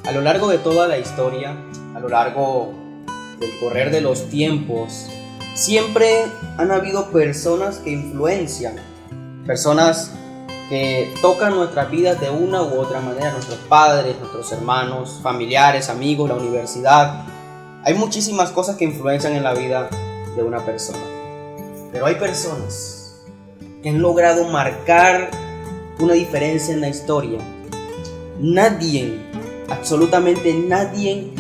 A lo largo de toda la historia, a lo largo del correr de los tiempos, siempre han habido personas que influencian, personas que tocan nuestras vidas de una u otra manera, nuestros padres, nuestros hermanos, familiares, amigos, la universidad. Hay muchísimas cosas que influencian en la vida de una persona, pero hay personas que han logrado marcar una diferencia en la historia. Nadie, absolutamente nadie,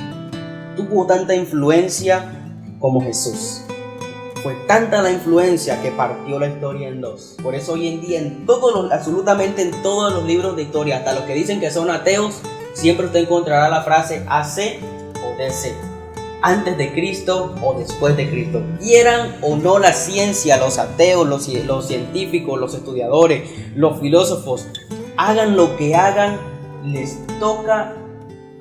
tuvo tanta influencia como Jesús. Fue tanta la influencia que partió la historia en dos. Por eso hoy en día absolutamente en todos los libros de historia, hasta los que dicen que son ateos, siempre usted encontrará la frase AC o DC, antes de Cristo o después de Cristo. Quieran o no la ciencia, los ateos, los científicos, los estudiadores, los filósofos, hagan lo que hagan, les toca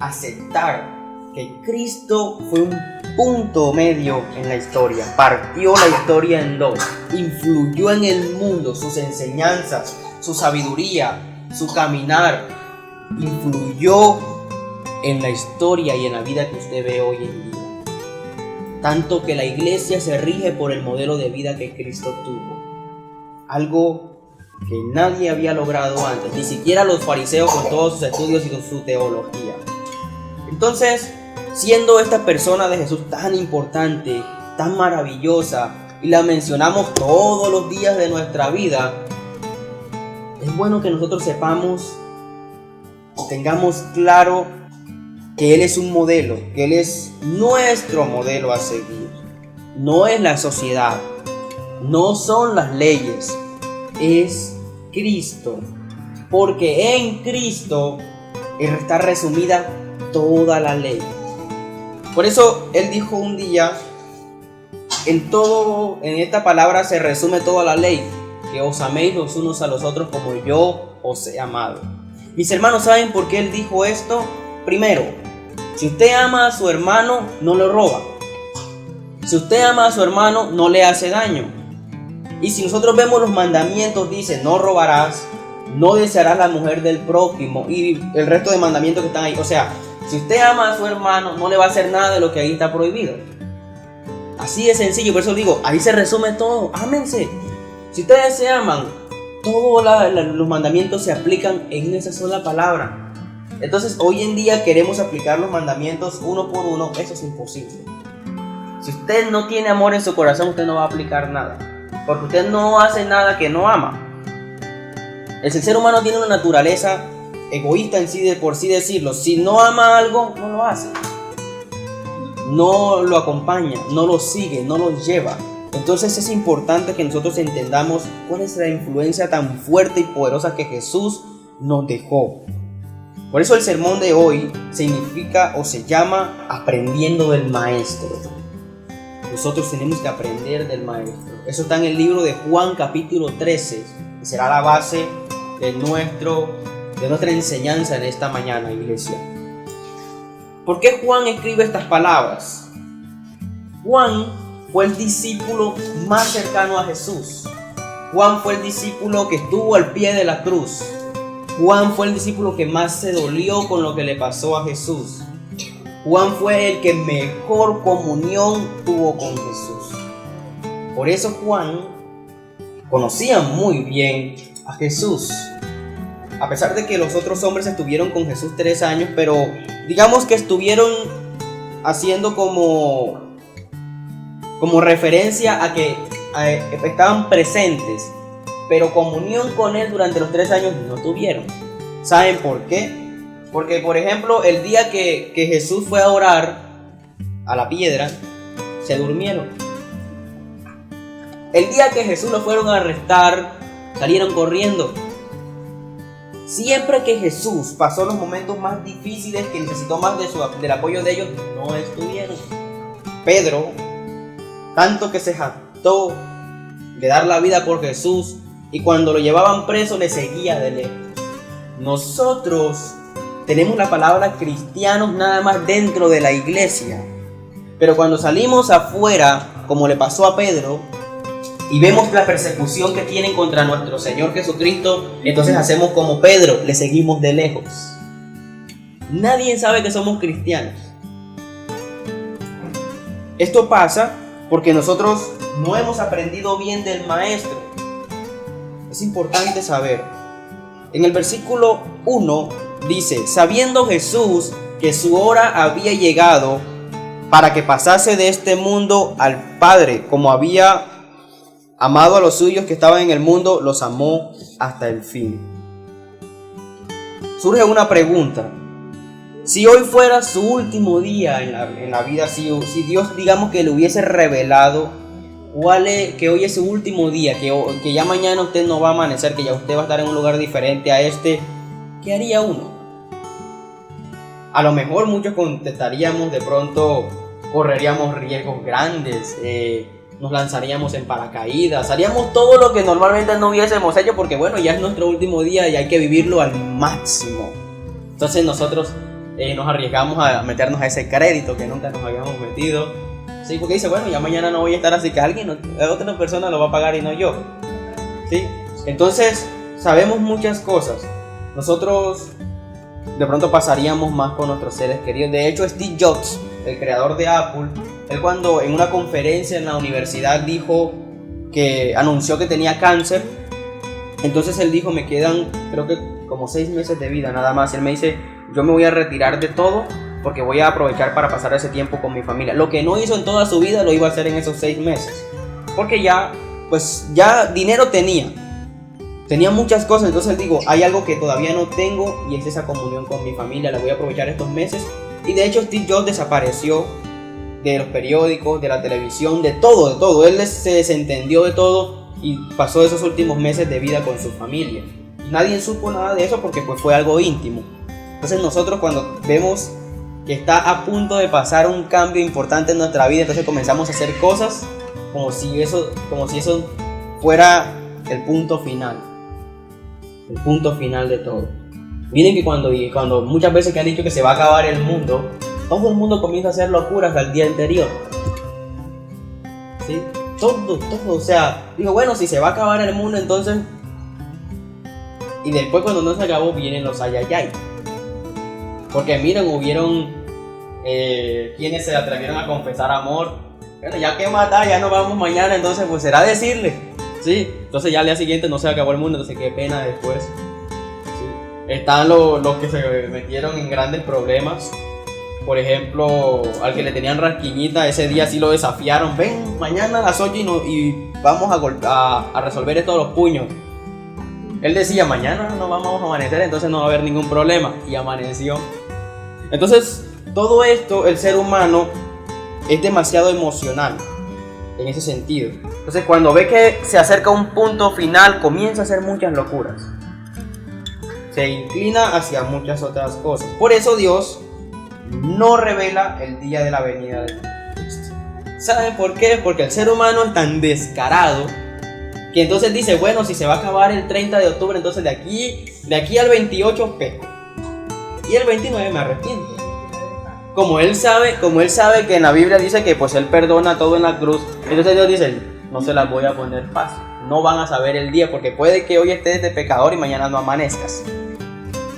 aceptar que Cristo fue un punto medio en la historia, partió la historia en dos, influyó en el mundo, sus enseñanzas, su sabiduría, su caminar, influyó en la historia y en la vida que usted ve hoy en día. Tanto que la iglesia se rige por el modelo de vida que Cristo tuvo, algo que nadie había logrado antes, ni siquiera los fariseos con todos sus estudios y con su teología. Entonces, siendo esta persona de Jesús tan importante, tan maravillosa, y la mencionamos todos los días de nuestra vida, es bueno que nosotros sepamos, tengamos claro que Él es un modelo, que Él es nuestro modelo a seguir. No es la sociedad, no son las leyes, es Cristo, porque en Cristo está resumida toda la ley. Por eso Él dijo un día, en esta palabra se resume toda la ley, que os améis los unos a los otros como yo os he amado. Mis hermanos, ¿saben por qué Él dijo esto? Primero, si usted ama a su hermano, no lo roba. Si usted ama a su hermano, no le hace daño. Y si nosotros vemos los mandamientos, dice, no robarás, no desearás la mujer del prójimo y el resto de mandamientos que están ahí. O sea, si usted ama a su hermano, no le va a hacer nada de lo que ahí está prohibido. Así de sencillo, por eso digo, ahí se resume todo. Ámense. Si ustedes se aman, todos los mandamientos se aplican en esa sola palabra. Entonces, hoy en día queremos aplicar los mandamientos uno por uno. Eso es imposible. Si usted no tiene amor en su corazón, usted no va a aplicar nada, porque usted no hace nada que no ama. El ser humano tiene una naturaleza egoísta en sí, de por sí decirlo. Si no ama algo, no lo hace, no lo acompaña, no lo sigue, no lo lleva. Entonces es importante que nosotros entendamos cuál es la influencia tan fuerte y poderosa que Jesús nos dejó. Por eso el sermón de hoy significa o se llama aprendiendo del maestro. Nosotros tenemos que aprender del maestro. Eso está en el libro de Juan capítulo 13, que será la base de nuestra enseñanza en esta mañana, iglesia. ¿Por qué Juan escribe estas palabras? Juan fue el discípulo más cercano a Jesús. Juan fue el discípulo que estuvo al pie de la cruz. Juan fue el discípulo que más se dolió con lo que le pasó a Jesús. Juan fue el que mejor comunión tuvo con Jesús. Por eso Juan conocía muy bien a Jesús. A pesar de que los otros hombres estuvieron con Jesús 3 años, pero digamos que estuvieron haciendo como referencia a que estaban presentes, pero comunión con Él durante los 3 años no tuvieron. ¿Saben por qué? Porque, por ejemplo, el día que Jesús fue a orar a la piedra, se durmieron. El día que Jesús lo fueron a arrestar, salieron corriendo. Siempre que Jesús pasó los momentos más difíciles, que necesitó más del apoyo de ellos, no estuvieron. Pedro, tanto que se jactó de dar la vida por Jesús, y cuando lo llevaban preso le seguía de lejos. Nosotros tenemos la palabra cristianos nada más dentro de la iglesia, pero cuando salimos afuera, como le pasó a Pedro, y vemos la persecución que tienen contra nuestro Señor Jesucristo, entonces hacemos como Pedro, le seguimos de lejos. Nadie sabe que somos cristianos. Esto pasa porque nosotros no hemos aprendido bien del Maestro. Es importante saber. En el versículo 1 dice: sabiendo Jesús que su hora había llegado para que pasase de este mundo al Padre, como había amado a los suyos que estaban en el mundo, los amó hasta el fin. Surge una pregunta. Si hoy fuera su último día en la vida, si Dios, digamos, que le hubiese revelado que hoy es su último día, que ya mañana usted no va a amanecer, que ya usted va a estar en un lugar diferente a este, ¿qué haría uno? A lo mejor muchos contestaríamos, de pronto correríamos riesgos grandes, nos lanzaríamos en paracaídas, haríamos todo lo que normalmente no hubiésemos hecho, porque bueno, ya es nuestro último día y hay que vivirlo al máximo. Entonces nosotros nos arriesgamos a meternos a ese crédito que nunca nos habíamos metido. Sí, porque dice, bueno, ya mañana no voy a estar, así que otra persona lo va a pagar y no yo. ¿Sí? Entonces, sabemos muchas cosas. Nosotros de pronto pasaríamos más con nuestros seres queridos. De hecho, Steve Jobs, el creador de Apple, él cuando en una conferencia en la universidad anunció que tenía cáncer, entonces él dijo, me quedan creo que como 6 meses de vida nada más. Él me dice, yo me voy a retirar de todo porque voy a aprovechar para pasar ese tiempo con mi familia. Lo que no hizo en toda su vida lo iba a hacer en esos 6 meses. Porque ya dinero tenía muchas cosas. Entonces digo, hay algo que todavía no tengo y es esa comunión con mi familia. La voy a aprovechar estos meses. Y de hecho Steve Jobs desapareció de los periódicos, de la televisión, de todo. Él se desentendió de todo y pasó esos últimos meses de vida con su familia. Nadie supo nada de eso porque pues fue algo íntimo. Entonces nosotros cuando vemos que está a punto de pasar un cambio importante en nuestra vida, entonces comenzamos a hacer cosas como si eso fuera el punto final de todo. Miren que cuando muchas veces que han dicho que se va a acabar el mundo, todo el mundo comienza a hacer locuras al día anterior. ¿Sí? Todo, o sea, digo, bueno, si se va a acabar el mundo, entonces... Y después cuando no se acabó, vienen los ayayay. Porque miren, hubieron quienes se atrevieron a confesar amor. Bueno, ya que matar, ya nos vamos mañana, entonces pues será decirle. Sí, entonces ya al día siguiente no se acabó el mundo, entonces qué pena después. Sí. Están los que se metieron en grandes problemas. Por ejemplo, al que le tenían rasquiñita, ese día sí lo desafiaron. Ven, mañana a las 8 y vamos a resolver esto a los puños. Él decía, mañana no vamos a amanecer, entonces no va a haber ningún problema. Y amaneció. Entonces, todo esto, el ser humano es demasiado emocional en ese sentido. Entonces, cuando ve que se acerca a un punto final, comienza a hacer muchas locuras. Se inclina hacia muchas otras cosas. Por eso Dios no revela el día de la venida de Cristo. ¿Saben por qué? Porque el ser humano es tan descarado que entonces dice, bueno, si se va a acabar el 30 de octubre, entonces de aquí al 28 peco. Y el 29 me arrepiento. Como él sabe que en la Biblia dice que pues él perdona todo en la cruz, entonces Dios dice, no se las voy a poner fácil. No van a saber el día, porque puede que hoy estés de pecador y mañana no amanezcas.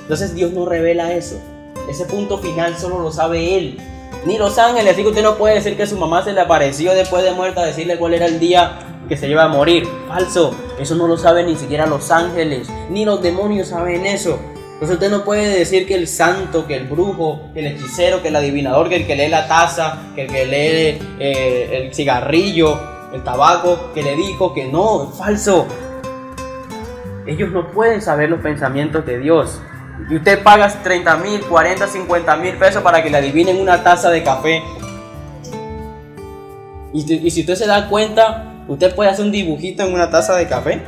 Entonces Dios no revela eso. Ese punto final solo lo sabe Él. Ni los ángeles, así que usted no puede decir que su mamá se le apareció después de muerta a decirle cuál era el día que se iba a morir. Falso, eso no lo saben ni siquiera los ángeles, ni los demonios saben eso. Entonces usted no puede decir que el santo, que el brujo, que el hechicero, que el adivinador, que el que lee la taza, que el que lee el cigarrillo, el tabaco, que le dijo que no, es falso. Ellos no pueden saber los pensamientos de Dios. Y usted paga 30,000, 40, 50,000 pesos para que le adivinen una taza de café. Y si usted se da cuenta, usted puede hacer un dibujito en una taza de café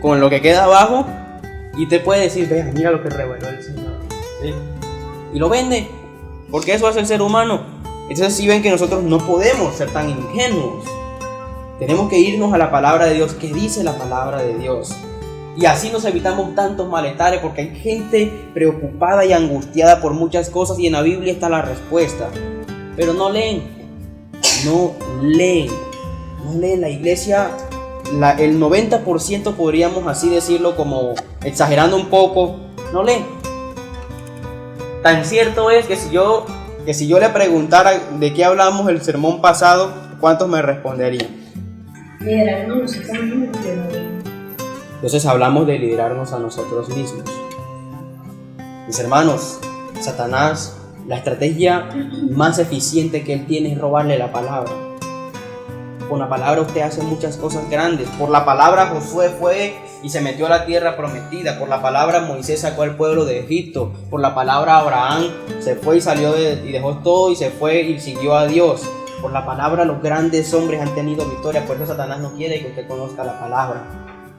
con lo que queda abajo y usted puede decir, vea, mira lo que reveló el Señor. ¿Sí? Y lo vende, porque eso hace el ser humano. Entonces si ven que nosotros no podemos ser tan ingenuos. Tenemos que irnos a la palabra de Dios. ¿Qué dice la palabra de Dios? Y así nos evitamos tantos malestares, porque hay gente preocupada y angustiada por muchas cosas y en la Biblia está la respuesta. Pero no leen. La iglesia el 90% podríamos así decirlo, como exagerando un poco, no lee. Tan cierto es que si yo le preguntara de qué hablamos el sermón pasado, ¿cuántos me responderían? Liderarnos nosotros mismos. Entonces hablamos de liderarnos a nosotros mismos. Mis hermanos, Satanás, la estrategia más eficiente que él tiene es robarle la palabra. Con la palabra usted hace muchas cosas grandes. Por la palabra Josué fue y se metió a la tierra prometida. Por la palabra Moisés sacó al pueblo de Egipto. Por la palabra Abraham se fue y salió y dejó todo y se fue y siguió a Dios. Por la palabra los grandes hombres han tenido victoria. Por eso Satanás no quiere que usted conozca la palabra.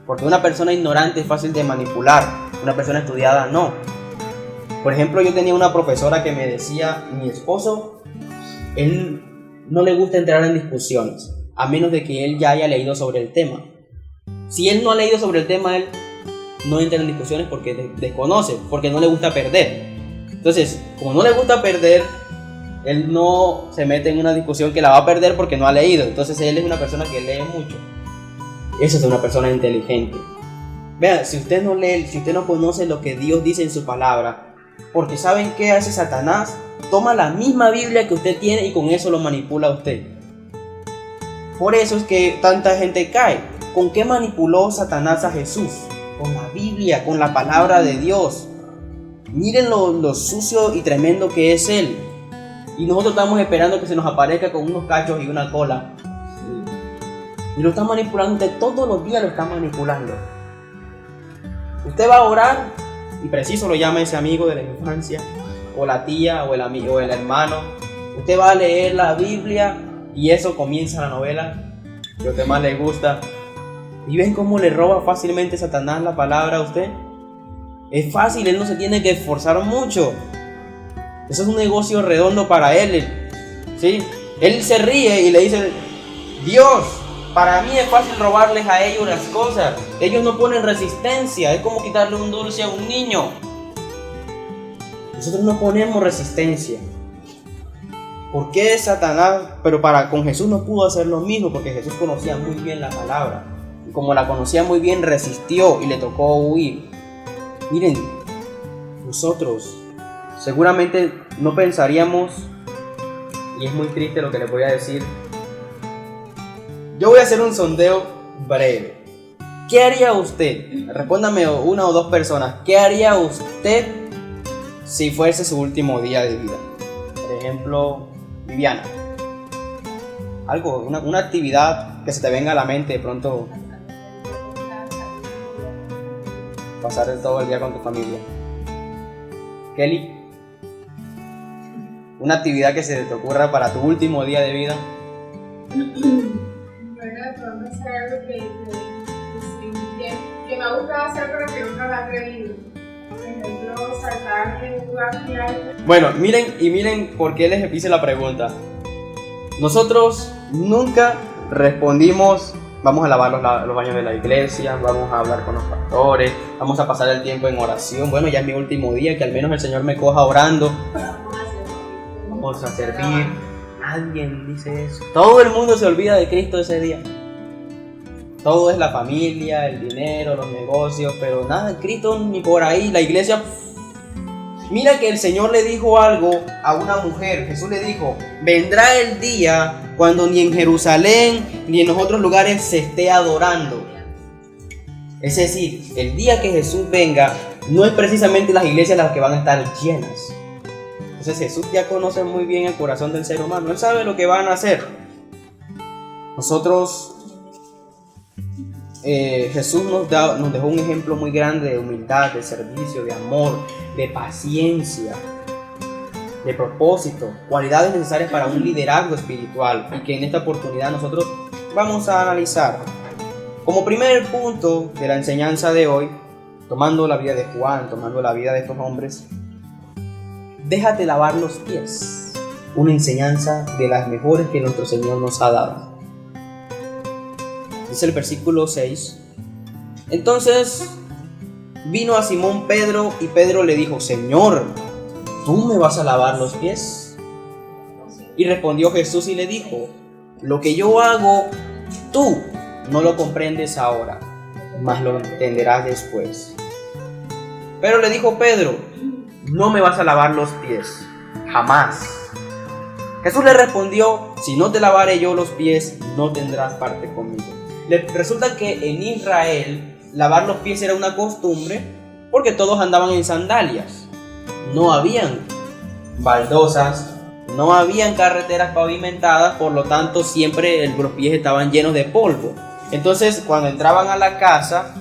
Porque una persona ignorante es fácil de manipular. Una persona estudiada no. Por ejemplo, yo tenía una profesora que me decía, mi esposo, él no le gusta entrar en discusiones, a menos de que él ya haya leído sobre el tema. Si él no ha leído sobre el tema, él no entra en discusiones porque desconoce, porque no le gusta perder. Entonces, como no le gusta perder, él no se mete en una discusión que la va a perder porque no ha leído. Entonces, él es una persona que lee mucho. Esa es una persona inteligente. Vean, si usted no lee, si usted no conoce lo que Dios dice en su palabra, porque ¿saben qué hace Satanás? Toma la misma Biblia que usted tiene y con eso lo manipula a usted. Por eso es que tanta gente cae. ¿Con qué manipuló Satanás a Jesús? Con la Biblia, con la palabra de Dios. Miren lo sucio y tremendo que es él. Y nosotros estamos esperando que se nos aparezca con unos cachos y una cola. Y lo está manipulando usted, todos los días lo está manipulando. Usted va a orar y preciso lo llama ese amigo de la infancia, o la tía, o el amigo, o el hermano. Usted va a leer la Biblia y eso comienza la novela que a usted más le gusta. ¿Y ven cómo le roba fácilmente Satanás la palabra a usted? Es fácil, él no se tiene que esforzar mucho. Eso es un negocio redondo para él, ¿sí? Él se ríe y le dice, Dios, para mí es fácil robarles a ellos las cosas. Ellos no ponen resistencia. Es como quitarle un dulce a un niño. Nosotros no ponemos resistencia. ¿Por qué Satanás? Pero con Jesús no pudo hacer lo mismo, porque Jesús conocía muy bien la palabra. Y como la conocía muy bien, resistió y le tocó huir. Miren, nosotros seguramente no pensaríamos, y es muy triste lo que les voy a decir. Yo voy a hacer un sondeo breve. ¿Qué haría usted? Respóndame una o dos personas. ¿Qué haría usted si fuese su último día de vida? Por ejemplo, Viviana. Algo, una actividad que se te venga a la mente de pronto. Pasar todo el día con tu familia. Kelly. Una actividad que se te ocurra para tu último día de vida. Podemos hacer algo que me ha gustado hacer pero que nunca me ha atrevido. Por ejemplo, saltar en un lugar muy alto. Bueno, miren por qué les hice la pregunta. Nosotros nunca respondimos, vamos a lavar los baños de la iglesia, vamos a hablar con los pastores, vamos a pasar el tiempo en oración. Bueno, ya es mi último día, que al menos el Señor me coja orando. Vamos a servir. Alguien dice eso. Todo el mundo se olvida de Cristo ese día. Todo es la familia, el dinero, los negocios, pero nada, Cristo ni por ahí. La iglesia. Mira que el Señor le dijo algo a una mujer. Jesús le dijo, vendrá el día cuando ni en Jerusalén ni en los otros lugares se esté adorando. Es decir, el día que Jesús venga, no es precisamente las iglesias las que van a estar llenas. Entonces Jesús ya conoce muy bien el corazón del ser humano. Él sabe lo que van a hacer. Nosotros, Jesús nos dejó un ejemplo muy grande de humildad, de servicio, de amor, de paciencia, de propósito, cualidades necesarias para un liderazgo espiritual, y que en esta oportunidad nosotros vamos a analizar. Como primer punto de la enseñanza de hoy, tomando la vida de Juan, tomando la vida de estos hombres, déjate lavar los pies. Una enseñanza de las mejores que nuestro Señor nos ha dado. Dice el versículo 6. Entonces vino a Simón Pedro y Pedro le dijo, Señor, ¿tú me vas a lavar los pies? Y respondió Jesús y le dijo, lo que yo hago, tú no lo comprendes ahora, mas lo entenderás después. Pero le dijo Pedro: no me vas a lavar los pies, jamás. Jesús le respondió: si no te lavaré yo los pies, no tendrás parte conmigo. Resulta que en Israel lavar los pies era una costumbre porque todos andaban en sandalias. No habían baldosas, no habían carreteras pavimentadas, por lo tanto siempre los pies estaban llenos de polvo. Entonces cuando entraban a la casa,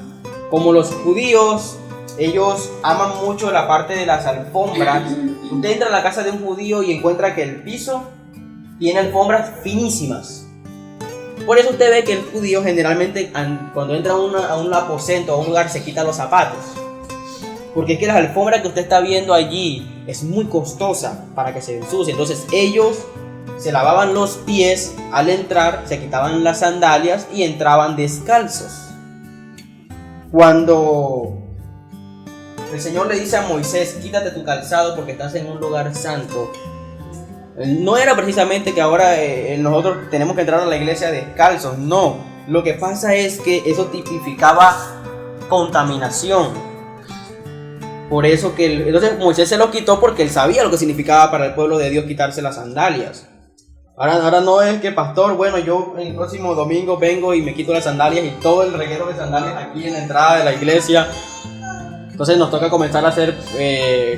como los judíos, ellos aman mucho la parte de las alfombras. Usted entra a la casa de un judío y encuentra que el piso tiene alfombras finísimas. Por eso usted ve que el judío generalmente cuando entra a un aposento o a un lugar se quita los zapatos. Porque es que la alfombra que usted está viendo allí es muy costosa para que se ensucie. Entonces ellos se lavaban los pies al entrar, se quitaban las sandalias y entraban descalzos. Cuando el Señor le dice a Moisés: quítate tu calzado porque estás en un lugar santo, no era precisamente que ahora nosotros tenemos que entrar a la iglesia descalzos. No, lo que pasa es que eso tipificaba contaminación. Por eso que entonces Moisés se lo quitó, porque él sabía lo que significaba para el pueblo de Dios quitarse las sandalias. Ahora no es que, pastor, bueno, yo el próximo domingo vengo y me quito las sandalias y todo el reguero de sandalias aquí en la entrada de la iglesia. Entonces nos toca comenzar a hacer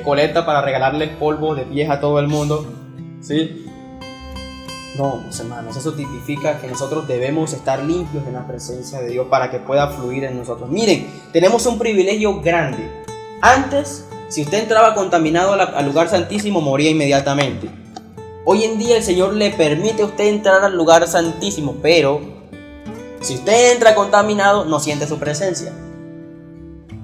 colecta para regalarle polvo de pies a todo el mundo, ¿sí? No, mis hermanos, eso tipifica que nosotros debemos estar limpios en la presencia de Dios para que pueda fluir en nosotros. Miren, tenemos un privilegio grande. Antes, si usted entraba contaminado al lugar santísimo, moría inmediatamente. Hoy en día el Señor le permite a usted entrar al lugar santísimo, pero si usted entra contaminado, no siente su presencia.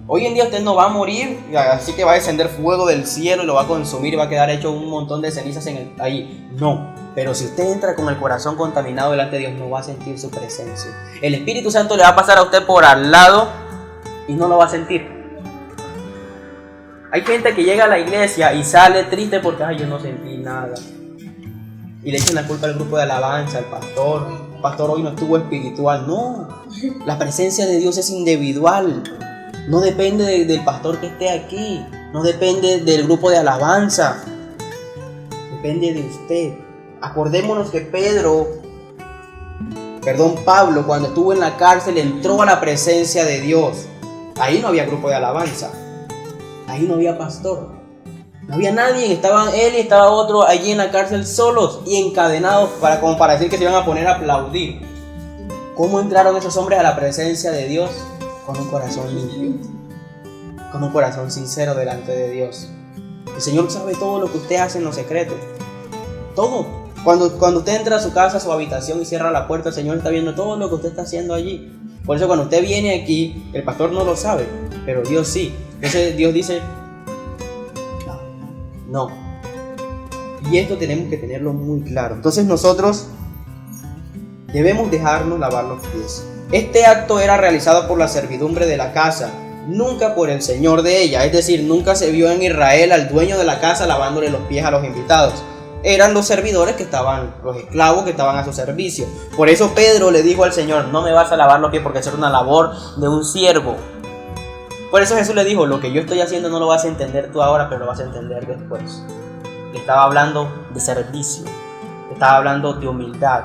Hoy en día usted no va a morir, así que va a descender fuego del cielo y lo va a consumir y va a quedar hecho un montón de cenizas ahí. No, pero si usted entra con el corazón contaminado delante de Dios, no va a sentir su presencia. El Espíritu Santo le va a pasar a usted por al lado y no lo va a sentir. Hay gente que llega a la iglesia y sale triste porque yo no sentí nada. Y le echan la culpa al grupo de alabanza, al pastor. El pastor hoy no estuvo espiritual. No, la presencia de Dios es individual. No depende del pastor que esté aquí. No depende del grupo de alabanza. Depende de usted. Acordémonos que Pablo, cuando estuvo en la cárcel, entró a la presencia de Dios. Ahí no había grupo de alabanza. Ahí no había pastor. No había nadie. Estaban él y estaba otro allí en la cárcel solos y encadenados como para decir que se iban a poner a aplaudir. ¿Cómo entraron esos hombres a la presencia de Dios? Con un corazón limpio, con un corazón sincero delante de Dios. El Señor sabe todo lo que usted hace en los secretos. Todo. Cuando usted entra a su casa, a su habitación y cierra la puerta, el Señor está viendo todo lo que usted está haciendo allí. Por eso cuando usted viene aquí, el pastor no lo sabe, pero Dios sí. Entonces Dios dice: no. Y esto tenemos que tenerlo muy claro. Entonces nosotros debemos dejarnos lavar los pies. Este acto era realizado por la servidumbre de la casa, nunca por el señor de ella. Es decir, nunca se vio en Israel al dueño de la casa lavándole los pies a los invitados. Eran los servidores los esclavos que estaban a su servicio. Por eso Pedro le dijo al Señor: no me vas a lavar los pies, porque eso era una labor de un siervo. Por eso Jesús le dijo: lo que yo estoy haciendo no lo vas a entender tú ahora, pero lo vas a entender después. Estaba hablando de servicio, estaba hablando de humildad.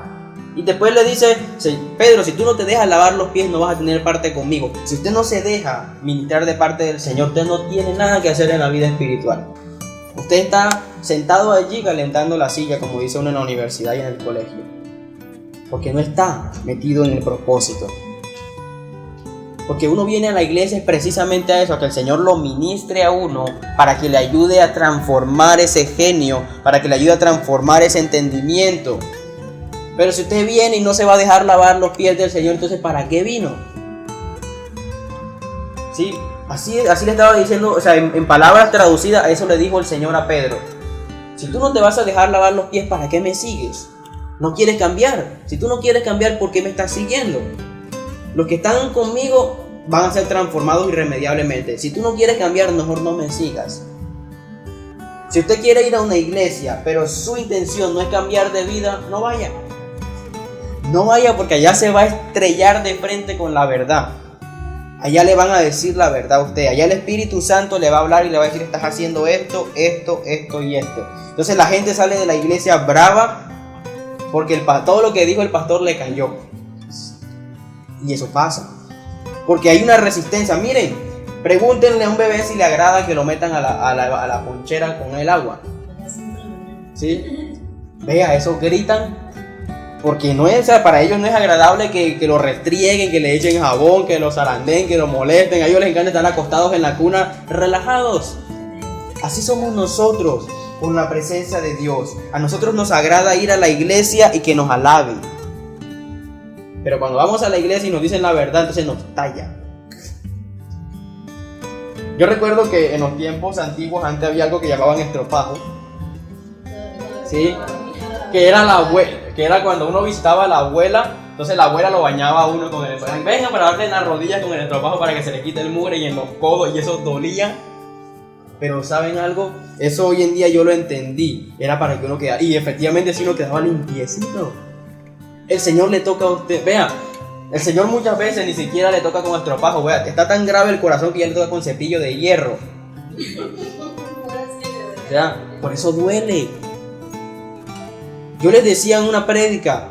Y después le dice: Pedro, si tú no te dejas lavar los pies, no vas a tener parte conmigo. Si usted no se deja ministrar de parte del Señor, usted no tiene nada que hacer en la vida espiritual. Usted está sentado allí calentando la silla, como dice uno en la universidad y en el colegio, porque no está metido en el propósito. Porque uno viene a la iglesia es precisamente a eso, a que el Señor lo ministre a uno, para que le ayude a transformar ese genio, para que le ayude a transformar ese entendimiento. Pero si usted viene y no se va a dejar lavar los pies del Señor, entonces ¿para qué vino? Sí, así le estaba diciendo, o sea, en palabras traducidas, a eso le dijo el Señor a Pedro. Si tú no te vas a dejar lavar los pies, ¿para qué me sigues? ¿No quieres cambiar? Si tú no quieres cambiar, ¿por qué me estás siguiendo? Los que están conmigo van a ser transformados irremediablemente. Si tú no quieres cambiar, mejor no me sigas. Si usted quiere ir a una iglesia, pero su intención no es cambiar de vida, no vaya. No vaya porque allá se va a estrellar de frente con la verdad. Allá le van a decir la verdad a usted. Allá el Espíritu Santo le va a hablar y le va a decir: estás haciendo esto, esto, esto y esto. Entonces la gente sale de la iglesia brava porque todo lo que dijo el pastor le cayó. Y eso pasa. Porque hay una resistencia. Miren, pregúntenle a un bebé si le agrada que lo metan a la ponchera con el agua. ¿Sí? Vea, eso gritan. Porque no es, o sea, para ellos no es agradable que lo restrieguen, que le echen jabón, que lo zarandeen, que lo molesten. A ellos les encanta estar acostados en la cuna, relajados. Así somos nosotros con la presencia de Dios. A nosotros nos agrada ir a la iglesia y que nos alaben. Pero cuando vamos a la iglesia y nos dicen la verdad, entonces nos talla. Yo recuerdo que en los tiempos antiguos, antes había algo que llamaban estropajo. ¿Sí? Que era cuando uno visitaba a la abuela, entonces la abuela lo bañaba a uno con el... Venga para darle en las rodillas con el estropajo para que se le quite el mugre y en los codos, y eso dolía. Pero ¿saben algo? Eso hoy en día yo lo entendí. Era para que uno quedara... Y efectivamente sí uno quedaba limpiecito. El Señor le toca a usted... Vea, el Señor muchas veces ni siquiera le toca con estropajo. Vea, está tan grave el corazón que ya le toca con cepillo de hierro. Ya, por eso duele. Yo les decía en una prédica,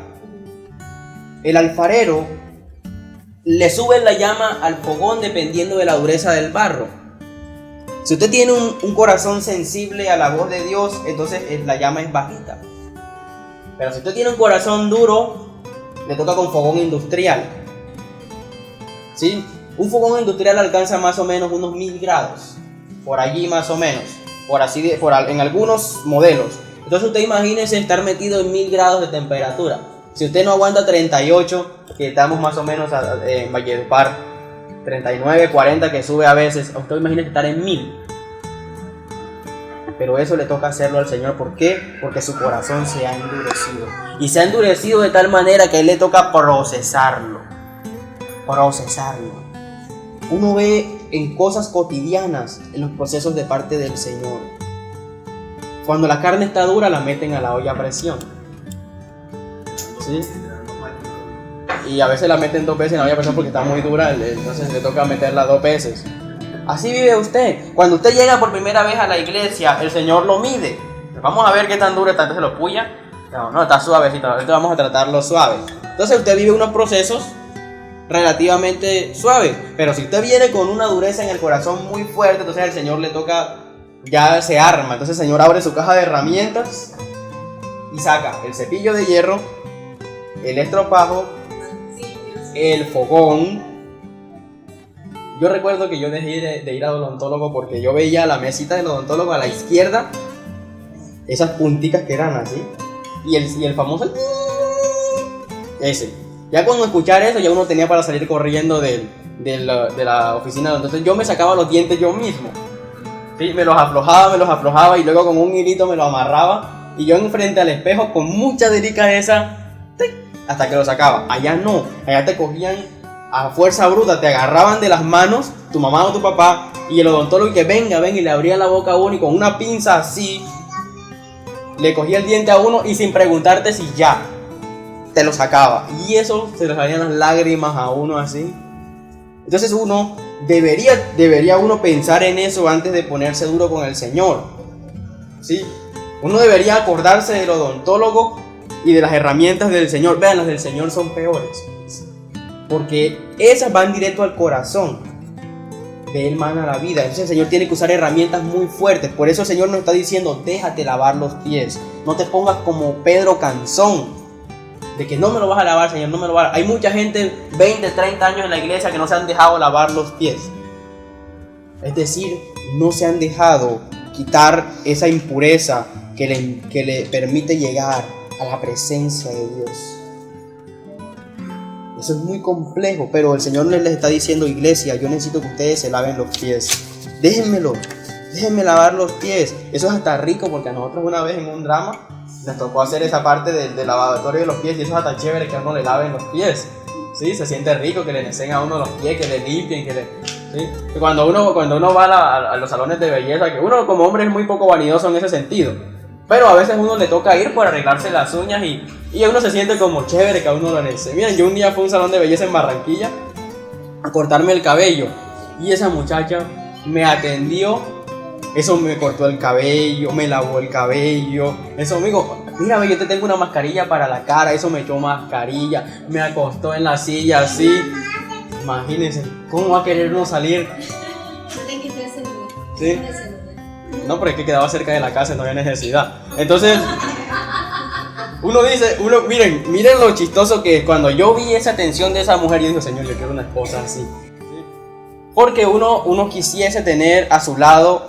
el alfarero le sube la llama al fogón dependiendo de la dureza del barro. Si usted tiene un corazón sensible a la voz de Dios, entonces la llama es bajita. Pero si usted tiene un corazón duro, le toca con fogón industrial. ¿Sí? Un fogón industrial alcanza más o menos unos 1000 grados. Por allí más o menos. En algunos modelos. Entonces usted imagínese estar metido en 1000 grados de temperatura. Si usted no aguanta 38, que estamos más o menos en Valledupar, 39, 40 que sube a veces, usted imagínese estar en 1000. Pero eso le toca hacerlo al Señor. ¿Por qué? Porque su corazón se ha endurecido. Y se ha endurecido de tal manera que a Él le toca procesarlo. Uno ve en cosas cotidianas en los procesos de parte del Señor. Cuando la carne está dura, la meten a la olla a presión. ¿Sí? Y a veces la meten 2 veces en la olla a presión porque está muy dura, entonces le toca meterla 2 veces. Así vive usted. Cuando usted llega por primera vez a la iglesia, el Señor lo mide. Vamos a ver qué tan duro está, entonces lo puya. No, está suavecito, ahorita vamos a tratarlo suave. Entonces usted vive unos procesos relativamente suaves. Pero si usted viene con una dureza en el corazón muy fuerte, entonces el Señor le toca... Ya se arma, entonces el Señor abre su caja de herramientas y saca el cepillo de hierro, el estropajo, el fogón. Yo recuerdo que yo dejé de ir al odontólogo porque yo veía la mesita del odontólogo a la izquierda, esas punticas que eran así, y el famoso ese. Ya cuando escuchar eso, ya uno tenía para salir corriendo de la oficina. Entonces yo me sacaba los dientes yo mismo. Sí, me los aflojaba y luego con un hilito me lo amarraba y yo enfrente al espejo con mucha delicadeza hasta que lo sacaba. Allá no, allá te cogían a fuerza bruta, te agarraban de las manos tu mamá o tu papá y el odontólogo que venga y le abría la boca a uno y con una pinza así le cogía el diente a uno y sin preguntarte si ya te lo sacaba. Y eso se le salían las lágrimas a uno así. Entonces debería uno pensar en eso antes de ponerse duro con el Señor. ¿Sí? Uno debería acordarse del odontólogo y de las herramientas del Señor. Vean, las del Señor son peores. Porque esas van directo al corazón. De Él mana la vida. Entonces el Señor tiene que usar herramientas muy fuertes. Por eso el Señor nos está diciendo: déjate lavar los pies. No te pongas como Pedro Canzón. De que no me lo vas a lavar, Señor, no me lo vas a lavar. Hay mucha gente, 20, 30 años en la iglesia, que no se han dejado lavar los pies. Es decir, no se han dejado quitar esa impureza que le permite llegar a la presencia de Dios. Eso es muy complejo, pero el Señor les está diciendo: iglesia, yo necesito que ustedes se laven los pies. Déjenme lavar los pies. Eso es hasta rico, porque a nosotros una vez en un drama nos tocó hacer esa parte del lavatorio de los pies y eso es hasta chévere que a uno le laven los pies. ¿Sí? Se siente rico que le enseñen a uno los pies, que le limpien, ¿sí? Que cuando uno va a los salones de belleza, que uno como hombre es muy poco vanidoso en ese sentido. Pero a veces uno le toca ir por arreglarse las uñas y uno se siente como chévere que a uno lo necesite. Miren, yo un día fui a un salón de belleza en Barranquilla a cortarme el cabello y esa muchacha me atendió, eso me cortó el cabello, me lavó el cabello, eso me dijo, mírame, yo te tengo una mascarilla para la cara, eso me echó mascarilla, me acostó en la silla así. Imagínense, ¿cómo va a querer uno salir? ¿Sí? No, pero es que quedaba cerca de la casa, no había necesidad. Entonces, miren lo chistoso que es. Cuando yo vi esa atención de esa mujer, yo dije, Señor, yo quiero una esposa así. Porque uno quisiese tener a su lado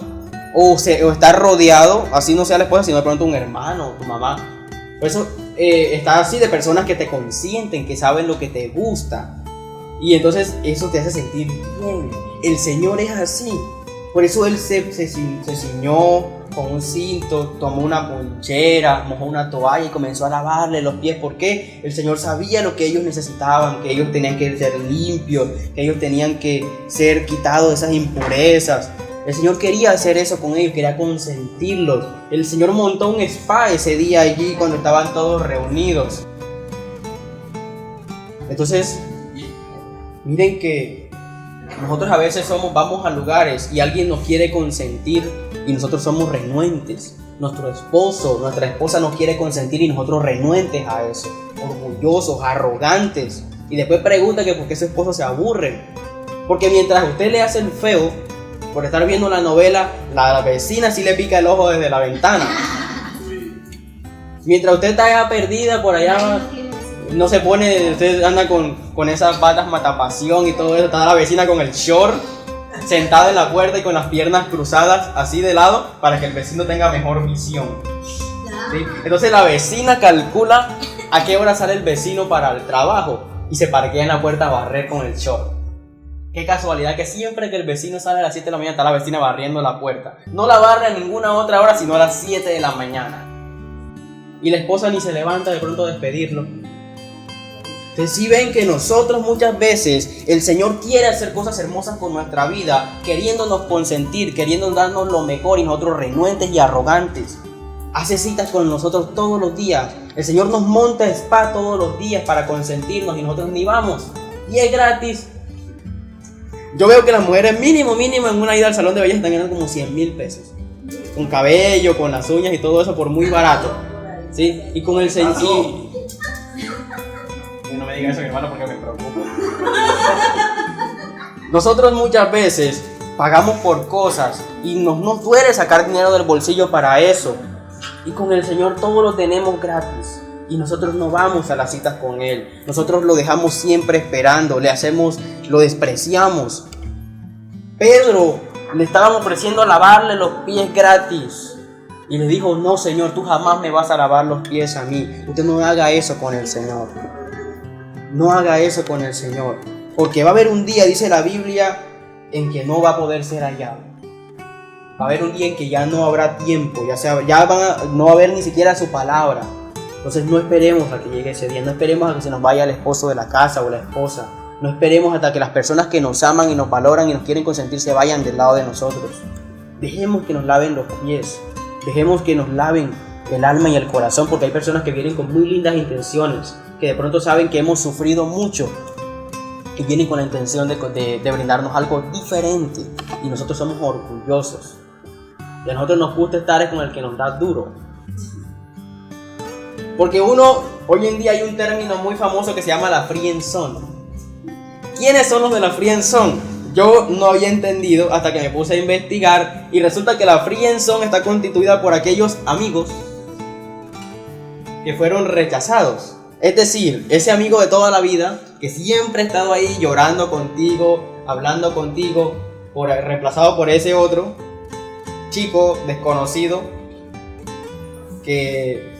o estar rodeado, así no sea la esposa, sino de pronto un hermano, tu mamá. Por eso estar así de personas que te consienten, que saben lo que te gusta. Y entonces eso te hace sentir bien. El Señor es así. Por eso Él se ciñó con un cinto, tomó una ponchera, mojó una toalla y comenzó a lavarle los pies. ¿Por qué? El Señor sabía lo que ellos necesitaban, que ellos tenían que ser limpios, que ellos tenían que ser quitados de esas impurezas. El Señor quería hacer eso con ellos, quería consentirlos. El Señor montó un spa ese día allí cuando estaban todos reunidos. Entonces, miren que nosotros a veces vamos a lugares y alguien nos quiere consentir y nosotros somos renuentes. Nuestro esposo, nuestra esposa nos quiere consentir y nosotros renuentes a eso. Orgullosos, arrogantes. Y después pregunta que por qué su esposo se aburre. Porque mientras usted le hace el feo por estar viendo la novela, la vecina sí le pica el ojo desde la ventana. Mientras usted está allá perdida por allá, no se pone, usted anda con esas batas matapasión y todo eso, está la vecina con el short, sentada en la puerta y con las piernas cruzadas así de lado para que el vecino tenga mejor visión. ¿Sí? Entonces la vecina calcula a qué hora sale el vecino para el trabajo y se parquea en la puerta a barrer con el short. Qué casualidad que siempre que el vecino sale a las 7 de la mañana está la vecina barriendo la puerta. No la barre a ninguna otra hora sino a las 7 de la mañana. Y la esposa ni se levanta de pronto a despedirlo. Entonces sí ven que nosotros muchas veces el Señor quiere hacer cosas hermosas con nuestra vida, queriéndonos consentir, queriendo darnos lo mejor y nosotros renuentes y arrogantes. Hace citas con nosotros todos los días. El Señor nos monta spa todos los días para consentirnos y nosotros ni vamos. Y es gratis. Yo veo que las mujeres mínimo en una ida al salón de belleza están ganando como 100,000 pesos. Con cabello, con las uñas y todo eso por muy barato. ¿Sí? Y con el Señor... No me diga eso, mi hermano, porque me preocupa. Nosotros muchas veces pagamos por cosas y nos duele sacar dinero del bolsillo para eso. Y con el Señor todo lo tenemos gratis. Y nosotros no vamos a las citas con Él. Nosotros lo dejamos siempre esperando, lo despreciamos. Pedro le estaban ofreciendo lavarle los pies gratis. Y le dijo, no Señor, tú jamás me vas a lavar los pies a mí. Usted no haga eso con el Señor. No haga eso con el Señor. Porque va a haber un día, dice la Biblia, en que no va a poder ser hallado. Va a haber un día en que ya no habrá tiempo. No va a haber ni siquiera su palabra. Entonces no esperemos a que llegue ese día. No esperemos a que se nos vaya el esposo de la casa o la esposa. No esperemos hasta que las personas que nos aman y nos valoran y nos quieren consentir se vayan del lado de nosotros. Dejemos que nos laven los pies. Dejemos que nos laven el alma y el corazón, porque hay personas que vienen con muy lindas intenciones, que de pronto saben que hemos sufrido mucho y vienen con la intención de brindarnos algo diferente, y nosotros somos orgullosos. Y a nosotros nos gusta estar con el que nos da duro. Porque hoy en día hay un término muy famoso que se llama la friendzone. ¿Quiénes son los de la friendzone? Yo no había entendido hasta que me puse a investigar y resulta que la friendzone está constituida por aquellos amigos que fueron rechazados. Es decir, ese amigo de toda la vida que siempre ha estado ahí llorando contigo, hablando contigo, reemplazado por ese otro chico desconocido que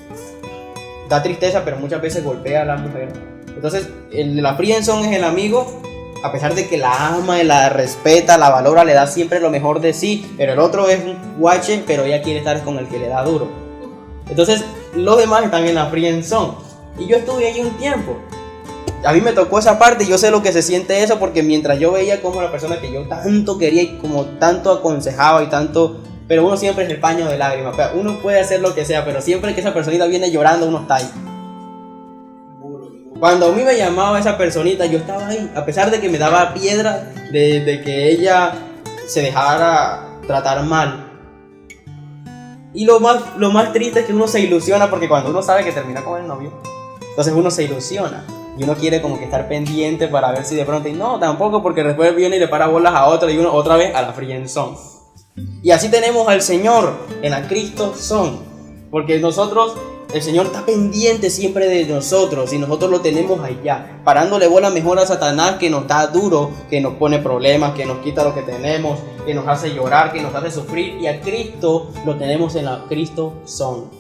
da tristeza pero muchas veces golpea a la mujer. Entonces el de la friendzone es el amigo, a pesar de que la ama, la respeta, la valora, le da siempre lo mejor de sí, pero el otro es un guache, pero ella quiere estar con el que le da duro. Entonces los demás están en la friendzone. Y yo estuve ahí un tiempo. A mí me tocó esa parte y yo sé lo que se siente eso, porque mientras yo veía como la persona que yo tanto quería y como tanto aconsejaba y tanto pero uno siempre es el paño de lágrimas. Uno puede hacer lo que sea, pero siempre que esa personita viene llorando, uno está ahí. Cuando a mí me llamaba esa personita, yo estaba ahí, a pesar de que me daba piedra de que ella se dejara tratar mal. Y lo más triste es que uno se ilusiona, porque cuando uno sabe que termina con el novio, entonces uno se ilusiona y uno quiere como que estar pendiente para ver si de pronto, y no, tampoco, porque después viene y le para bolas a otro y uno otra vez a la friendzone. Y así tenemos al Señor en la Cristo Son, porque nosotros, el Señor está pendiente siempre de nosotros y nosotros lo tenemos allá, parándole bola mejor a Satanás, que nos da duro, que nos pone problemas, que nos quita lo que tenemos, que nos hace llorar, que nos hace sufrir, y a Cristo lo tenemos en la Cristo Son.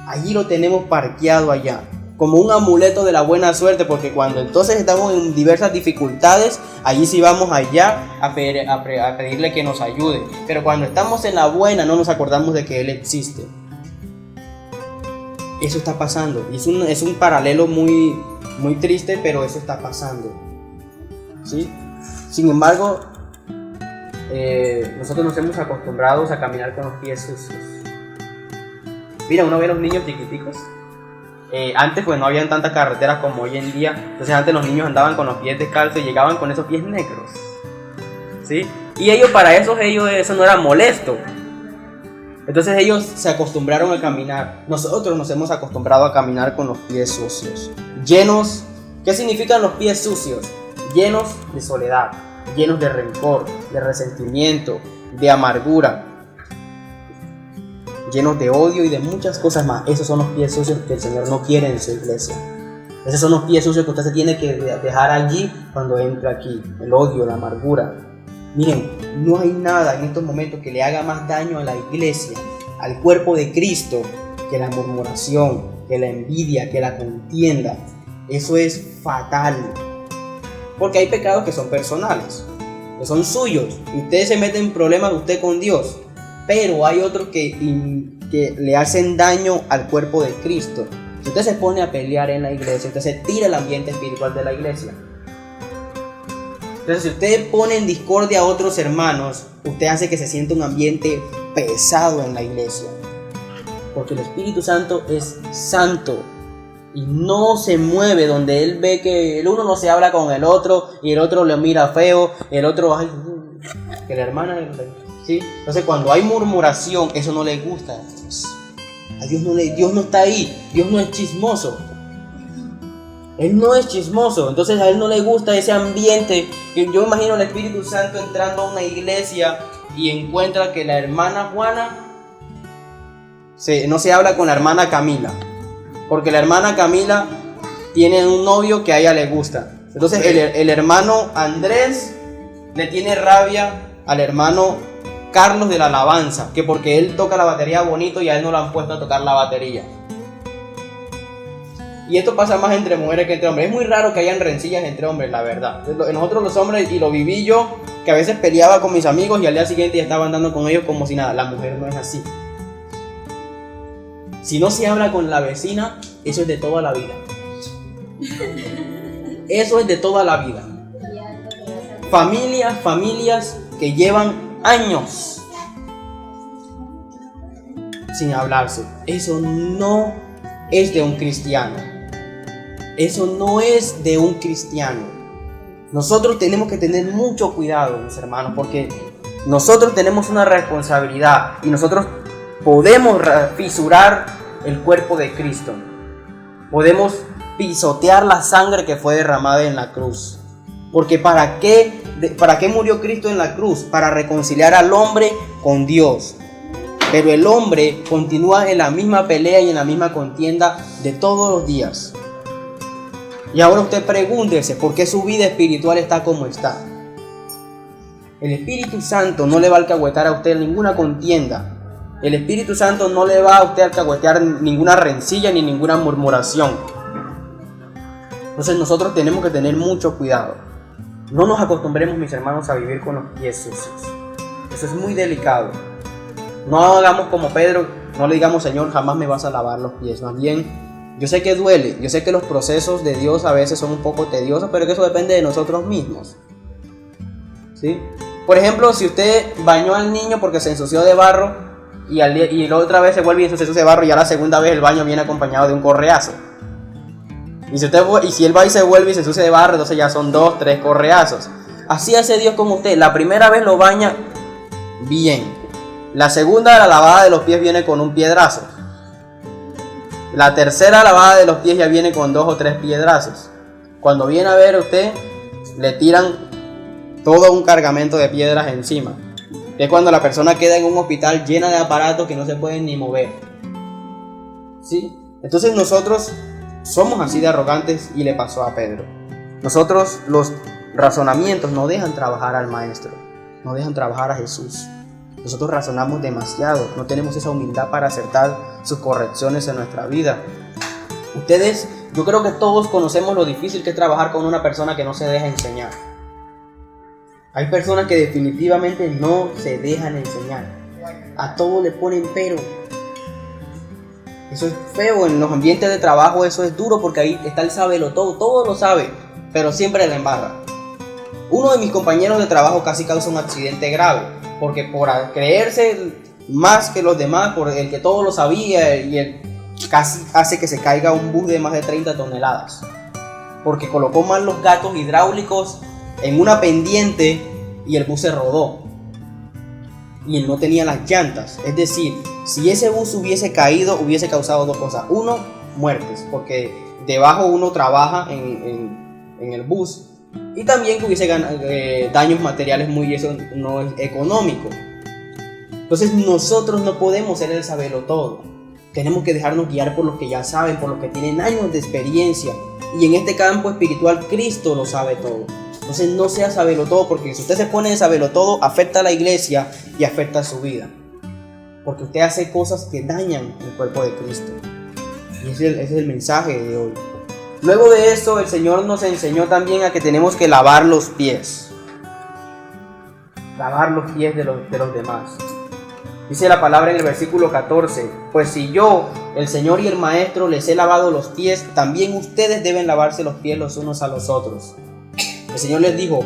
Allí lo tenemos parqueado allá, como un amuleto de la buena suerte, porque cuando entonces estamos en diversas dificultades, allí sí vamos allá a pedirle que nos ayude. Pero cuando estamos en la buena, no nos acordamos de que Él existe. Eso está pasando, y es un paralelo muy, muy triste, pero eso está pasando, ¿sí? Sin embargo, nosotros nos hemos acostumbrado a caminar con los pies sucios. Mira, uno ve a los niños chiquiticos. Antes pues no habían tantas carreteras como hoy en día, entonces antes los niños andaban con los pies descalzos y llegaban con esos pies negros, ¿sí? Y para ellos eso no era molesto. Entonces ellos se acostumbraron a caminar. Nosotros nos hemos acostumbrado a caminar con los pies sucios, llenos. ¿Qué significan los pies sucios? Llenos de soledad, llenos de rencor, de resentimiento, de amargura, llenos de odio y de muchas cosas más. Esos son los pies sucios que el Señor no quiere en su iglesia. Esos son los pies sucios que usted se tiene que dejar allí cuando entra aquí. El odio, la amargura. Miren, no hay nada en estos momentos que le haga más daño a la iglesia, al cuerpo de Cristo, que la murmuración, que la envidia, que la contienda. Eso es fatal. Porque hay pecados que son personales, que son suyos. Y ustedes se meten en problemas usted con Dios. Pero hay otros que le hacen daño al cuerpo de Cristo. Si usted se pone a pelear en la iglesia, usted se tira el ambiente espiritual de la iglesia. Entonces, si usted pone en discordia a otros hermanos, usted hace que se sienta un ambiente pesado en la iglesia. Porque el Espíritu Santo es santo y no se mueve donde Él ve que el uno no se habla con el otro y el otro le mira feo, el otro, ay, que la hermana, ¿sí? Entonces, cuando hay murmuración, eso no le gusta a Dios. Dios no está ahí, Dios no es chismoso. Él no es chismoso, entonces a Él no le gusta ese ambiente. Yo imagino al Espíritu Santo entrando a una iglesia y encuentra que la hermana Juana no se habla con la hermana Camila, porque la hermana Camila tiene un novio que a ella le gusta. Entonces el hermano Andrés le tiene rabia al hermano Carlos de la alabanza, que porque él toca la batería bonito y a él no lo han puesto a tocar la batería. Y esto pasa más entre mujeres que entre hombres. Es muy raro que hayan rencillas entre hombres, la verdad. Nosotros los hombres, y lo viví yo, que a veces peleaba con mis amigos y al día siguiente ya estaba andando con ellos como si nada. La mujer no es así. Si no se habla con la vecina, eso es de toda la vida. Eso es de toda la vida. Familias que llevan años sin hablarse. Eso no es de un cristiano. Eso no es de un cristiano. Nosotros tenemos que tener mucho cuidado, mis hermanos, porque nosotros tenemos una responsabilidad y nosotros podemos fisurar el cuerpo de Cristo. Podemos pisotear la sangre que fue derramada en la cruz. Porque ¿para qué murió Cristo en la cruz? Para reconciliar al hombre con Dios. Pero el hombre continúa en la misma pelea y en la misma contienda de todos los días. Y ahora usted pregúntese por qué su vida espiritual está como está. El Espíritu Santo no le va a alcahuetar a usted ninguna contienda. El Espíritu Santo no le va a usted alcahuetear ninguna rencilla ni ninguna murmuración. Entonces nosotros tenemos que tener mucho cuidado. No nos acostumbremos, mis hermanos, a vivir con los pies sucios. Eso es muy delicado. No hagamos como Pedro, no le digamos, Señor, jamás me vas a lavar los pies. Más bien, yo sé que duele, yo sé que los procesos de Dios a veces son un poco tediosos, pero que eso depende de nosotros mismos, ¿sí? Por ejemplo, si usted bañó al niño porque se ensució de barro, y la otra vez se vuelve y se ensucia de barro, y ya la segunda vez el baño viene acompañado de un correazo. Y si él va y se vuelve y se ensucia de barro, entonces ya son 2, 3 correazos. Así hace Dios con usted. La primera vez lo baña bien. La segunda, la lavada de los pies, viene con un piedrazo. La tercera lavada de los pies ya viene con 2 o 3 piedrazos. Cuando viene a ver usted, le tiran todo un cargamento de piedras encima. Es cuando la persona queda en un hospital llena de aparatos que no se pueden ni mover. ¿Sí? Entonces nosotros somos así de arrogantes, y le pasó a Pedro. Nosotros, los razonamientos no dejan trabajar al Maestro, no dejan trabajar a Jesús. Nosotros razonamos demasiado, no tenemos esa humildad para acertar sus correcciones en nuestra vida. Ustedes, yo creo que todos conocemos lo difícil que es trabajar con una persona que no se deja enseñar. Hay personas que definitivamente no se dejan enseñar. A todo le ponen pero. Eso es feo en los ambientes de trabajo, eso es duro porque ahí está el sabelotodo, todo lo sabe, pero siempre la embarra. Uno de mis compañeros de trabajo casi causa un accidente grave, porque por creerse más que los demás, por el que todo lo sabía, y él casi hace que se caiga un bus de más de 30 toneladas, porque colocó mal los gatos hidráulicos en una pendiente y el bus se rodó. Y él no tenía las llantas. Es decir, si ese bus hubiese caído, hubiese causado 2 cosas. Uno, muertes, porque debajo uno trabaja en el bus. Y también que hubiese daños materiales, y eso no es económico. Entonces nosotros no podemos ser el sabelotodo. Tenemos que dejarnos guiar por los que ya saben, por los que tienen años de experiencia. Y en este campo espiritual, Cristo lo sabe todo. Entonces no sea sabelotodo, porque si usted se pone de sabelotodo, afecta a la iglesia y afecta a su vida. Porque usted hace cosas que dañan el cuerpo de Cristo. Y ese es el mensaje de hoy. Luego de esto, el Señor nos enseñó también a que tenemos que lavar los pies. Lavar los pies de los demás. Dice la palabra en el versículo 14: pues si yo, el Señor y el Maestro, les he lavado los pies, también ustedes deben lavarse los pies los unos a los otros. El Señor les dijo: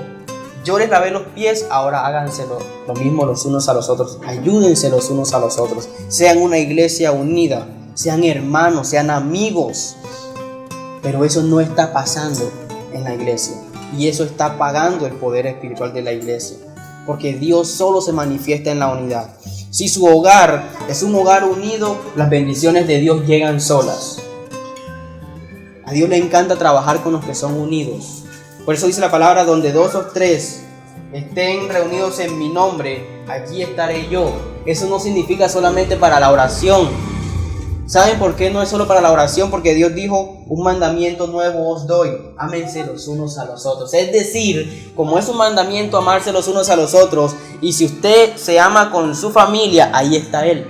yo les lavé los pies, ahora háganse lo mismo los unos a los otros. Ayúdense los unos a los otros. Sean una iglesia unida, sean hermanos, sean amigos. Pero eso no está pasando en la iglesia, y eso está apagando el poder espiritual de la iglesia, porque Dios solo se manifiesta en la unidad. Si su hogar es un hogar unido, las bendiciones de Dios llegan solas. A Dios le encanta trabajar con los que son unidos. Por eso dice la palabra: donde 2 o 3 estén reunidos en mi nombre, allí estaré yo. Eso no significa solamente para la oración. ¿Saben por qué no es solo para la oración? Porque Dios dijo: un mandamiento nuevo os doy, ámense los unos a los otros. Es decir, como es un mandamiento amarse los unos a los otros, y si usted se ama con su familia, ahí está Él.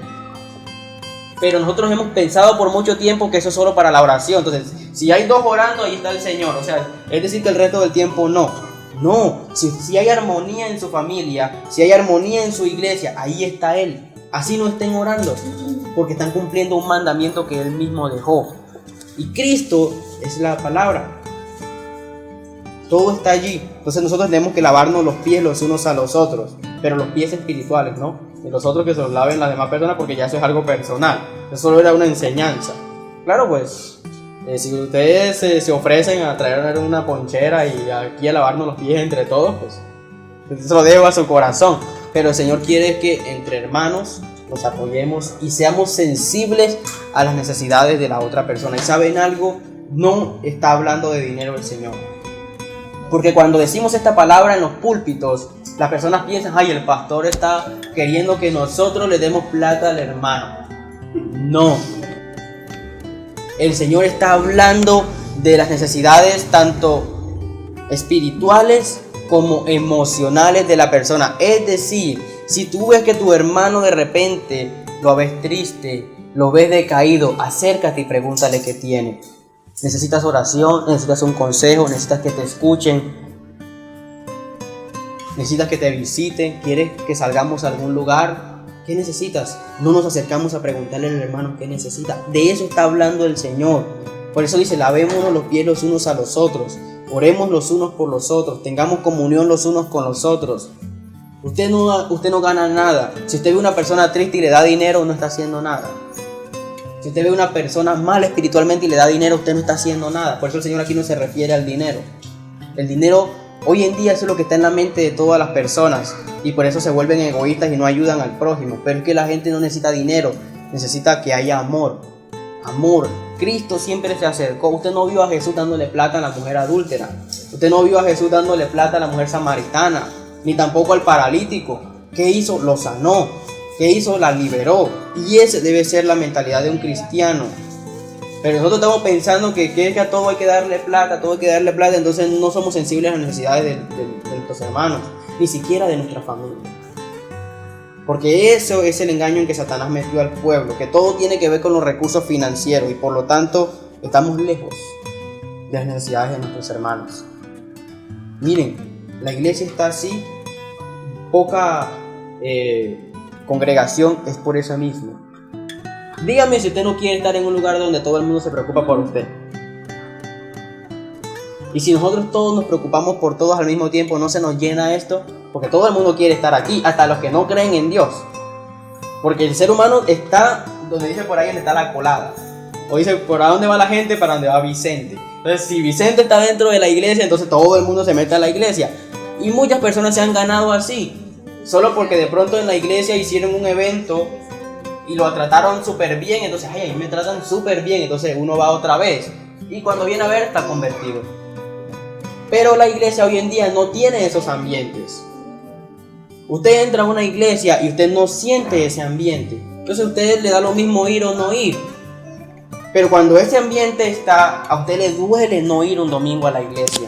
Pero nosotros hemos pensado por mucho tiempo que eso es solo para la oración. Entonces, si hay 2 orando, ahí está el Señor. O sea, es decir, que el resto del tiempo no. No, si hay armonía en su familia, si hay armonía en su iglesia, ahí está Él. Así no estén orando, porque están cumpliendo un mandamiento que Él mismo dejó. Y Cristo es la palabra. Todo está allí. Entonces nosotros tenemos que lavarnos los pies los unos a los otros, pero los pies espirituales, ¿no? Y los otros que se los laven las demás personas, porque ya eso es algo personal. Eso solo era una enseñanza. Claro, pues, si ustedes se ofrecen a traer una ponchera y aquí a lavarnos los pies entre todos, pues eso lo dejo a su corazón. Pero el Señor quiere que entre hermanos nos apoyemos y seamos sensibles a las necesidades de la otra persona. Y ¿saben algo? No está hablando de dinero el Señor. Porque cuando decimos esta palabra en los púlpitos, las personas piensan: ay, el pastor está queriendo que nosotros le demos plata al hermano. No. El Señor está hablando de las necesidades tanto espirituales como emocionales de la persona. Es decir, si tú ves que tu hermano de repente lo ves triste, lo ves decaído, acércate y pregúntale qué tiene. ¿Necesitas oración? ¿Necesitas un consejo? ¿Necesitas que te escuchen? ¿Necesitas que te visiten? ¿Quieres que salgamos a algún lugar? ¿Qué necesitas? No nos acercamos a preguntarle al hermano qué necesita. De eso está hablando el Señor. Por eso dice: lavémonos los pies los unos a los otros. Oremos los unos por los otros. Tengamos comunión los unos con los otros. Usted no gana nada. Si usted ve una persona triste y le da dinero, no está haciendo nada. Si usted ve una persona mal espiritualmente y le da dinero, usted no está haciendo nada. Por eso el Señor aquí no se refiere al dinero. El dinero hoy en día eso es lo que está en la mente de todas las personas. Y por eso se vuelven egoístas y no ayudan al prójimo. Pero es que la gente no necesita dinero, necesita que haya amor. Amor. Cristo siempre se acercó. Usted no vio a Jesús dándole plata a la mujer adúltera. Usted no vio a Jesús dándole plata a la mujer samaritana. Ni tampoco al paralítico. ¿Qué hizo? Lo sanó. ¿Qué hizo? La liberó. Y esa debe ser la mentalidad de un cristiano. Pero nosotros estamos pensando que a todo hay que darle plata, entonces no somos sensibles a las necesidades de nuestros hermanos, ni siquiera de nuestra familia. Porque eso es el engaño en que Satanás metió al pueblo, que todo tiene que ver con los recursos financieros y por lo tanto estamos lejos de las necesidades de nuestros hermanos. Miren, la iglesia está así, poca congregación, es por eso mismo. Dígame si usted no quiere estar en un lugar donde todo el mundo se preocupa por usted. Y si nosotros todos nos preocupamos por todos al mismo tiempo, ¿no se nos llena esto? Porque todo el mundo quiere estar aquí, hasta los que no creen en Dios. Porque el ser humano está, donde dice por ahí, donde está la colada. O dice, ¿por a dónde va la gente? Para dónde va Vicente. Entonces, si Vicente está dentro de la iglesia, entonces todo el mundo se mete a la iglesia. Y muchas personas se han ganado así. Solo porque de pronto en la iglesia hicieron un evento y lo trataron súper bien, entonces, ay, a mí me tratan súper bien, entonces uno va otra vez. Y cuando viene a ver, está convertido. Pero la iglesia hoy en día no tiene esos ambientes. Usted entra a una iglesia y usted no siente ese ambiente. Entonces a usted le da lo mismo ir o no ir. Pero cuando ese ambiente está, a usted le duele no ir un domingo a la iglesia.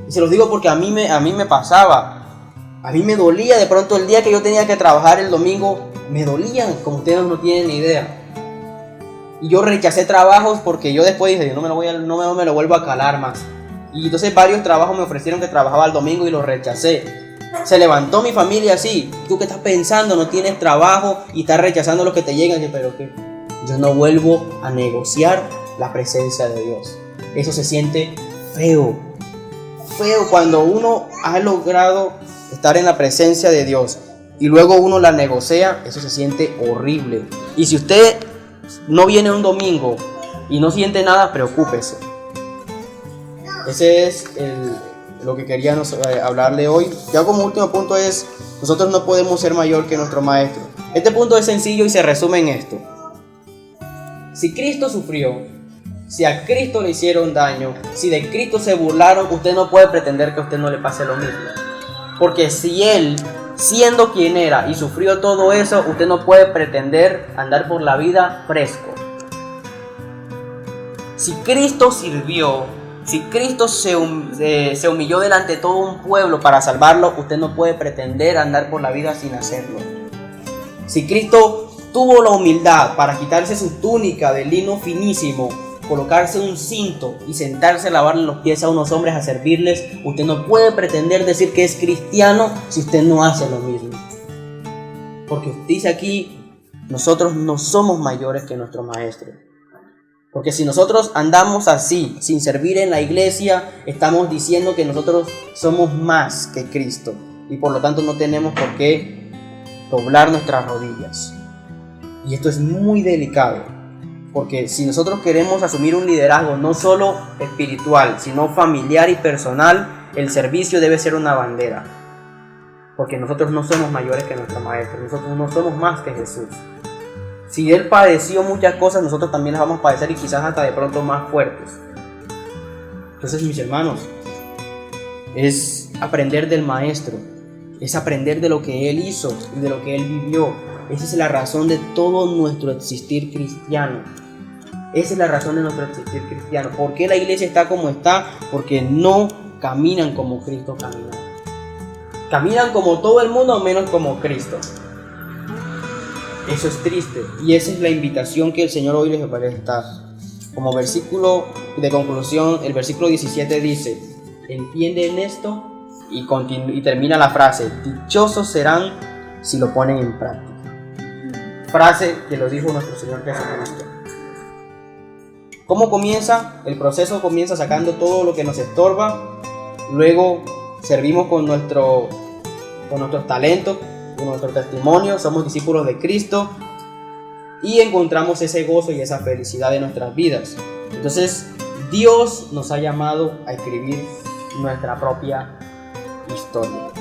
Y se los digo porque a mí me pasaba. A mí me dolía de pronto el día que yo tenía que trabajar el domingo. Me dolían, como ustedes no tienen ni idea. Y yo rechacé trabajos porque yo después dije, no me lo vuelvo a calar más. Y entonces varios trabajos me ofrecieron que trabajaba el domingo y los rechacé. Se levantó mi familia así. ¿Tú qué estás pensando? No tienes trabajo y estás rechazando lo que te llegan. Pero que yo no vuelvo a negociar la presencia de Dios. Eso se siente feo. Feo cuando uno ha logrado estar en la presencia de Dios y luego uno la negocia, eso se siente horrible. Y si usted no viene un domingo y no siente nada, preocúpese. Ese es lo que quería hablarle hoy. Ya como último punto es, nosotros no podemos ser mayor que nuestro maestro. Este punto es sencillo y se resume en esto. Si Cristo sufrió, si a Cristo le hicieron daño, si de Cristo se burlaron, usted no puede pretender que a usted no le pase lo mismo. Porque si Él, siendo quien era y sufrió todo eso, usted no puede pretender andar por la vida fresco. Si Cristo sirvió, si Cristo se humilló delante de todo un pueblo para salvarlo, usted no puede pretender andar por la vida sin hacerlo. Si Cristo tuvo la humildad para quitarse su túnica de lino finísimo, colocarse un cinto y sentarse a lavarle los pies a unos hombres a servirles, usted no puede pretender decir que es cristiano si usted no hace lo mismo. Porque usted dice aquí, nosotros no somos mayores que nuestro maestro. Porque si nosotros andamos así, sin servir en la iglesia, estamos diciendo que nosotros somos más que Cristo. Y por lo tanto no tenemos por qué doblar nuestras rodillas. Y esto es muy delicado. Porque si nosotros queremos asumir un liderazgo no solo espiritual, sino familiar y personal, el servicio debe ser una bandera. Porque nosotros no somos mayores que nuestro maestro, nosotros no somos más que Jesús. Si Él padeció muchas cosas, nosotros también las vamos a padecer y quizás hasta de pronto más fuertes. Entonces, mis hermanos, es aprender del maestro, es aprender de lo que Él hizo y de lo que Él vivió. Esa es la razón de todo nuestro existir cristiano. Esa es la razón de nuestro existir cristiano. ¿Por qué la iglesia está como está? Porque no caminan como Cristo caminó. Caminan como todo el mundo, menos como Cristo. Eso es triste. Y esa es la invitación que el Señor hoy les va a estar. Como versículo de conclusión, el versículo 17 dice: ¿entienden esto? Y termina la frase: dichosos serán si lo ponen en práctica. Frase que lo dijo nuestro Señor Jesucristo. ¿Cómo comienza? El proceso comienza sacando todo lo que nos estorba. Luego servimos con nuestro con nuestros talentos, con nuestro testimonio, somos discípulos de Cristo y encontramos ese gozo y esa felicidad en nuestras vidas. Entonces, Dios nos ha llamado a escribir nuestra propia historia.